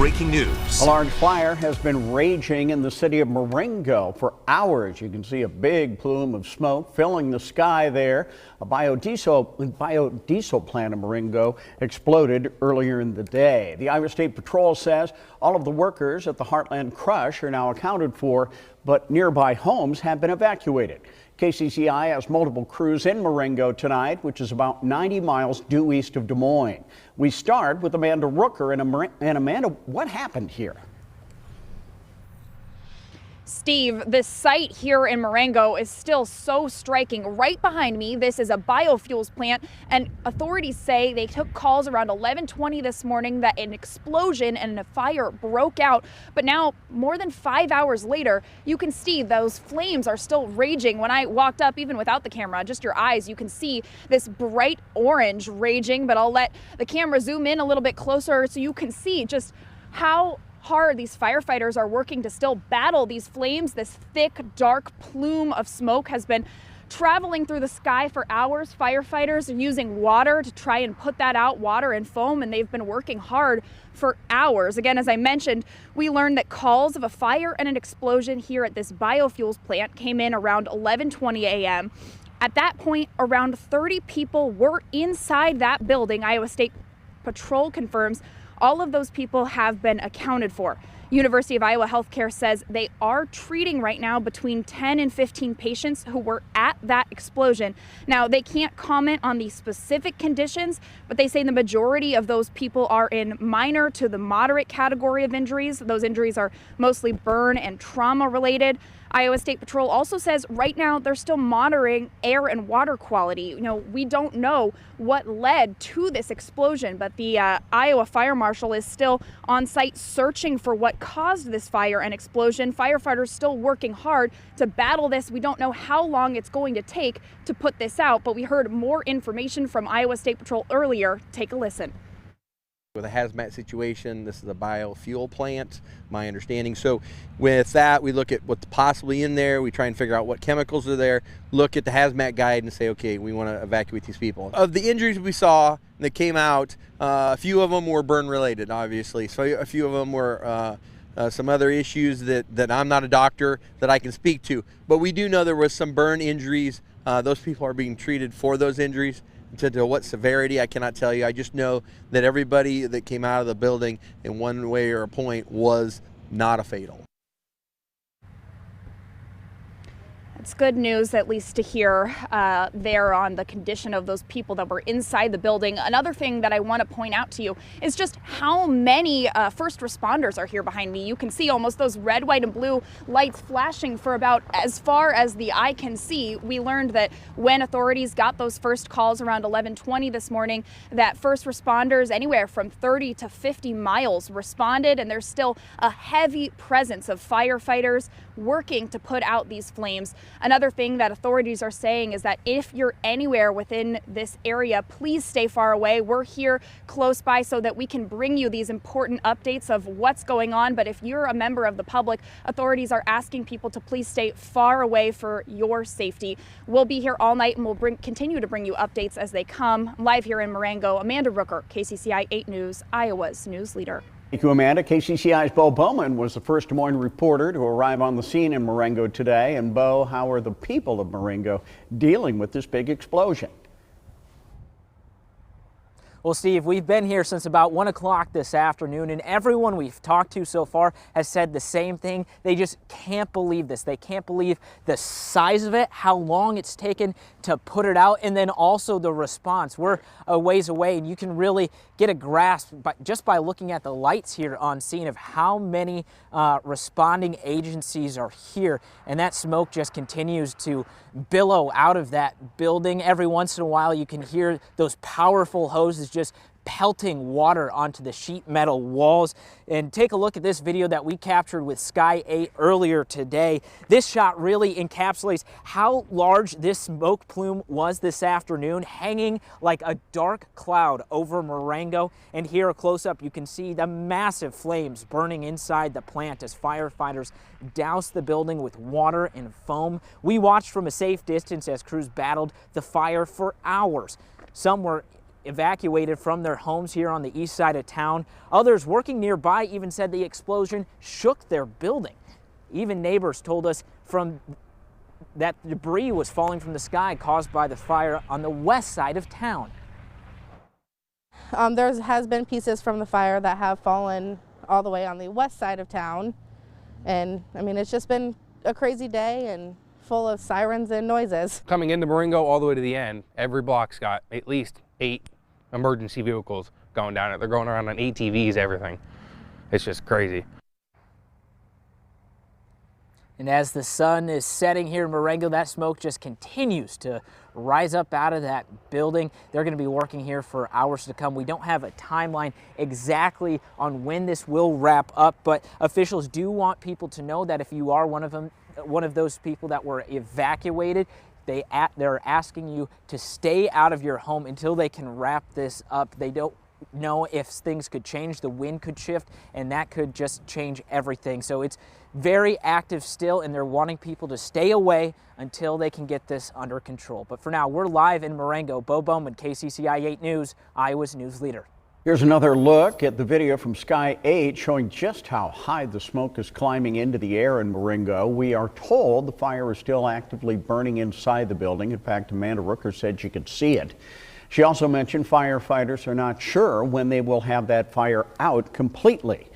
breaking news. A large fire has been raging in the city of Marengo for hours. You can see a big plume of smoke filling the sky there. A biodiesel plant in Marengo exploded earlier in the day. The Iowa State Patrol says all of the workers at the Heartland Crush are now accounted for, but nearby homes have been evacuated. KCCI has multiple crews in Marengo tonight, which is about 90 miles due east of Des Moines. We start with Amanda Rooker. And Amanda, what happened here? Steve, this site here in Marengo is still so striking. Right behind me, this is a biofuels plant, and authorities say they took calls around 11:20 this morning that an explosion and a fire broke out. But now, more than 5 hours later, you can see those flames are still raging. When I walked up, even without the camera, just your eyes, you can see this bright orange raging. But I'll let the camera zoom in a little bit closer so you can see just how hard these firefighters are working to still battle these flames. This thick, dark plume of smoke has been traveling through the sky for hours. Firefighters are using water to try and put that out, water and foam, and they've been working hard for hours. Again, as I mentioned, we learned that calls of a fire and an explosion here at this biofuels plant came in around 11:20 a.m. At that point, around 30 people were inside that building. Iowa State Patrol confirms all of those people have been accounted for. University of Iowa Healthcare says they are treating right now between 10 and 15 patients who were at that explosion. Now, they can't comment on the specific conditions, but they say the majority of those people are in minor to the moderate category of injuries. Those injuries are mostly burn and trauma related. Iowa State Patrol also says right now they're still monitoring air and water quality. You know, we don't know what led to this explosion, but the Iowa Fire Marshal is still on site searching for what caused this fire and explosion. Firefighters still working hard to battle this. We don't know how long it's going to take to put this out, but we heard more information from Iowa State Patrol earlier. Take a listen. With a hazmat situation, this is a biofuel plant, my understanding. So with that, we look at what's possibly in there. We try and figure out what chemicals are there, look at the hazmat guide and say, okay, we want to evacuate these people. Of the injuries we saw that came out, a few of them were burn related, obviously. So a few of them were some other issues that I'm not a doctor that I can speak to. But we do know there was some burn injuries. Those people are being treated for those injuries. To what severity, I cannot tell you. I just know that everybody that came out of the building in one way or a point was not a fatal. It's good news, at least to hear there on the condition of those people that were inside the building. Another thing that I want to point out to you is just how many first responders are here behind me. You can see almost those red, white, and blue lights flashing for about as far as the eye can see. We learned that when authorities got those first calls around 11:20 this morning, that first responders anywhere from 30 to 50 miles responded, and there's still a heavy presence of firefighters working to put out these flames. Another thing that authorities are saying is that if you're anywhere within this area, please stay far away. We're here close by so that we can bring you these important updates of what's going on. But if you're a member of the public, authorities are asking people to please stay far away for your safety. We'll be here all night and we'll continue to bring you updates as they come. Live here in Marengo, Amanda Rooker, KCCI 8 News, Iowa's news leader. Thank you, Amanda. KCCI's Bo Bowman was the first Des Moines reporter to arrive on the scene in Marengo today. And Bo, how are the people of Marengo dealing with this big explosion? Well, Steve, we've been here since about 1 o'clock this afternoon, and everyone we've talked to so far has said the same thing. They just can't believe this. They can't believe the size of it, how long it's taken to put it out, and then also the response. We're a ways away, and you can really get a grasp just by looking at the lights here on scene of how many responding agencies are here, and that smoke just continues to billow out of that building. Every once in a while, you can hear those powerful hoses just pelting water onto the sheet metal walls. And take a look at this video that we captured with Sky 8 earlier today. This shot really encapsulates how large this smoke plume was this afternoon, hanging like a dark cloud over Marengo. And here a close-up, you can see the massive flames burning inside the plant as firefighters doused the building with water and foam. We watched from a safe distance as crews battled the fire for hours. Some were evacuated from their homes here on the east side of town. Others working nearby even said the explosion shook their building. Even neighbors told us that debris was falling from the sky caused by the fire on the west side of town. There has been pieces from the fire that have fallen all the way on the west side of town. And I mean, it's just been a crazy day and full of sirens and noises. Coming into Marengo all the way to the end, every block's got at least 8 emergency vehicles going down it. They're going around on ATVs, everything. It's just crazy. And as the sun is setting here in Marengo, that smoke just continues to rise up out of that building. They're going to be working here for hours to come. We don't have a timeline exactly on when this will wrap up, but officials do want people to know that if you are one of those people that were evacuated, they're asking you to stay out of your home until they can wrap this up. They don't know if things could change, the wind could shift, and that could just change everything. So it's very active still, and they're wanting people to stay away until they can get this under control. But for now, we're live in Marengo. Bo Bowman, KCCI 8 News, Iowa's news leader. Here's another look at the video from Sky 8 showing just how high the smoke is climbing into the air in Marengo. We are told the fire is still actively burning inside the building. In fact, Amanda Rooker said she could see it. She also mentioned firefighters are not sure when they will have that fire out completely.